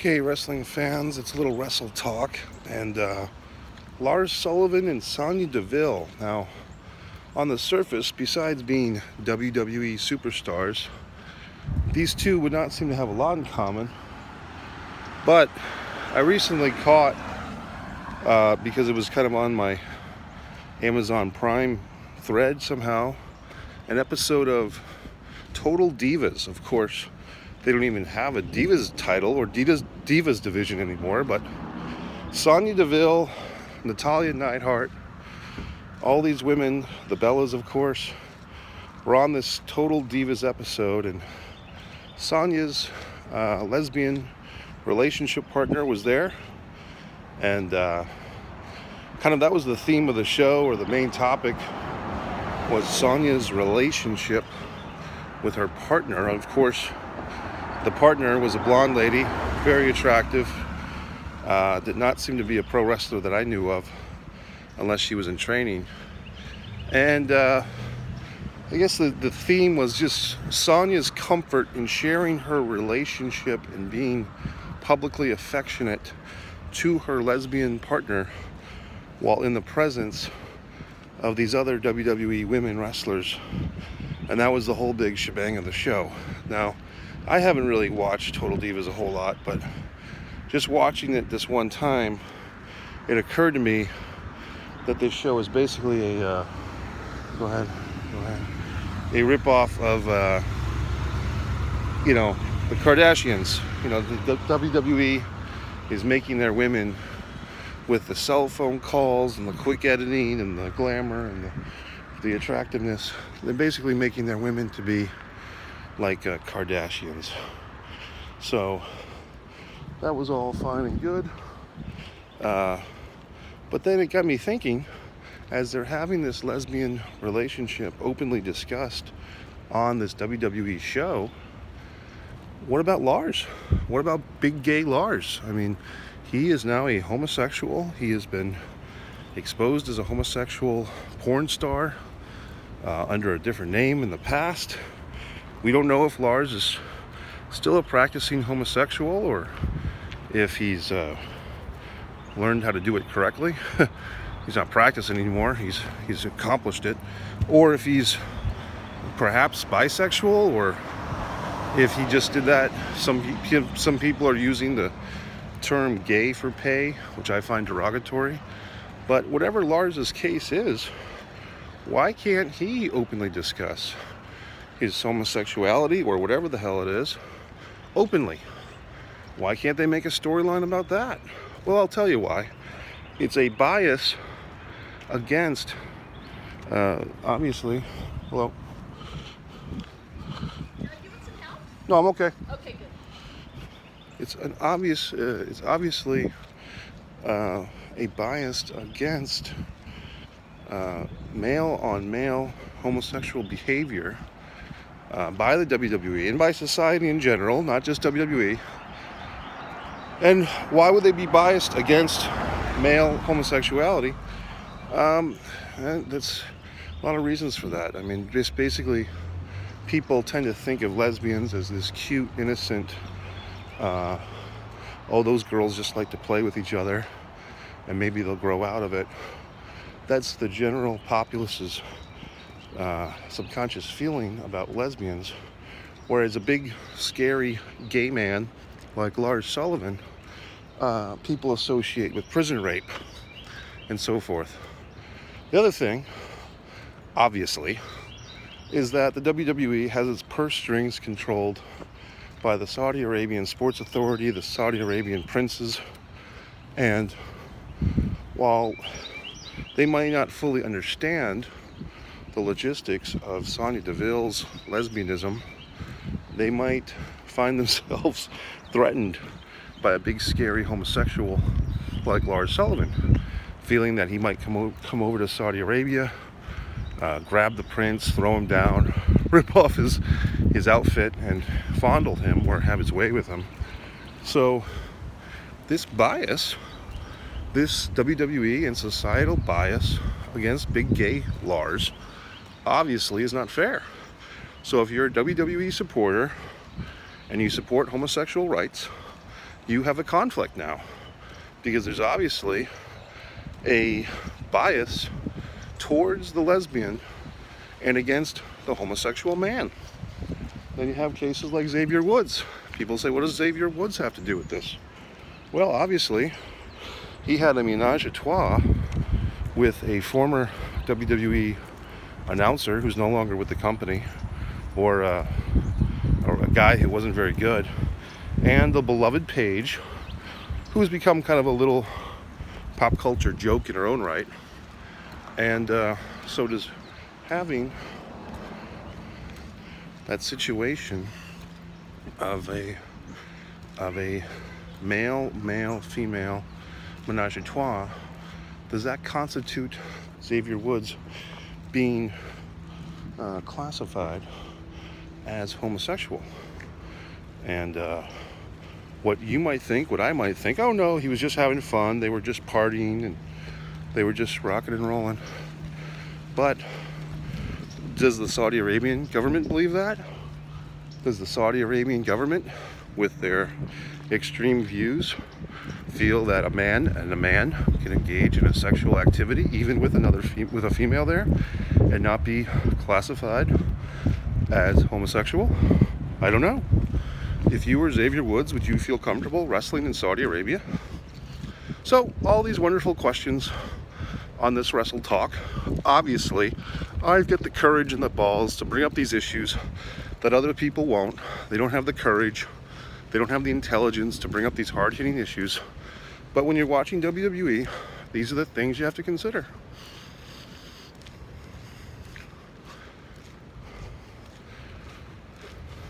Okay, wrestling fans, it's a little wrestle talk, and Lars Sullivan and Sonya Deville. Now, on the surface, besides being WWE superstars, these two would not seem to have a lot in common. But I recently caught, because it was kind of on my Amazon Prime thread somehow, an episode of Total Divas. Of course, they don't even have a Divas title or Divas division anymore, but Sonya Deville, Natalya Neidhart, all these women, the Bellas of course, were on this Total Divas episode, and Sonya's lesbian relationship partner was there, and kind of that was the theme of the show, or the main topic was Sonya's relationship with her partner. Of course, the partner was a blonde lady, very attractive, did not seem to be a pro wrestler that I knew of, unless she was in training. And I guess the theme was just Sonya's comfort in sharing her relationship and being publicly affectionate to her lesbian partner while in the presence of these other WWE women wrestlers. And that was the whole big shebang of the show. Now, I haven't really watched Total Divas a whole lot, but just watching it this one time, it occurred to me that this show is basically a a ripoff of the Kardashians. The WWE is making their women, with the cell phone calls and the quick editing and the glamour and the attractiveness, they're basically making their women to be like Kardashians. So that was all fine and good, but then it got me thinking, as they're having this lesbian relationship openly discussed on this WWE show, what about Lars? What about big gay Lars? I mean, he is now a homosexual. He has been exposed as a homosexual porn star under a different name in the past. We don't know if Lars is still a practicing homosexual, or if he's learned how to do it correctly. He's not practicing anymore. He's accomplished it. Or if he's perhaps bisexual, or if he just did that. Some people are using the term gay for pay, which I find derogatory. But whatever Lars's case is, why can't he openly discuss his homosexuality, or whatever the hell it is, openly? Why can't they make a storyline about that? Well, I'll tell you why. It's a bias against, obviously, hello? Can I give it some help? No, I'm okay. Okay, good. It's obviously a bias against male-on-male homosexual behavior by the WWE and by society in general, not just WWE. And why would they be biased against male homosexuality? That's a lot of reasons for that. I mean, just basically, people tend to think of lesbians as this cute, innocent, those girls just like to play with each other, and maybe they'll grow out of it. That's the general populace's subconscious feeling about lesbians. Whereas a big, scary gay man like Lars Sullivan, people associate with prison rape and so forth. The other thing, obviously, is that the WWE has its purse strings controlled by the Saudi Arabian Sports Authority, the Saudi Arabian princes, and while they might not fully understand the logistics of Sonya Deville's lesbianism, they might find themselves threatened by a big, scary homosexual like Lars Sullivan, feeling that he might come over to Saudi Arabia, grab the prince, throw him down, rip off his outfit, and fondle him or have his way with him. So this bias, this WWE and societal bias against big gay Lars, obviously is not fair. So if you're a WWE supporter and you support homosexual rights, you have a conflict now, because there's obviously a bias towards the lesbian and against the homosexual man. Then you have cases like Xavier Woods. People say, what does Xavier Woods have to do with this? Well, obviously, he had a menage a trois with a former WWE announcer who's no longer with the company, or a guy who wasn't very good, and the beloved Paige, who's become kind of a little pop culture joke in her own right. And so does having that situation of a male female menage a trois, does that constitute Xavier Woods being classified as homosexual? And what you might think, what I might think, oh no, he was just having fun, they were just partying and they were just rocking and rolling. But does the Saudi Arabian government believe that? Does the Saudi Arabian government, with their extreme views, feel that a man can engage in a sexual activity even with with a female there and not be classified as homosexual? I don't know. If you were Xavier Woods, would you feel comfortable wrestling in Saudi Arabia? So all these wonderful questions on this Wrestle Talk. Obviously, I've got the courage and the balls to bring up these issues that other people won't. They don't have the courage, they don't have the intelligence to bring up these hard-hitting issues. But when you're watching WWE, these are the things you have to consider.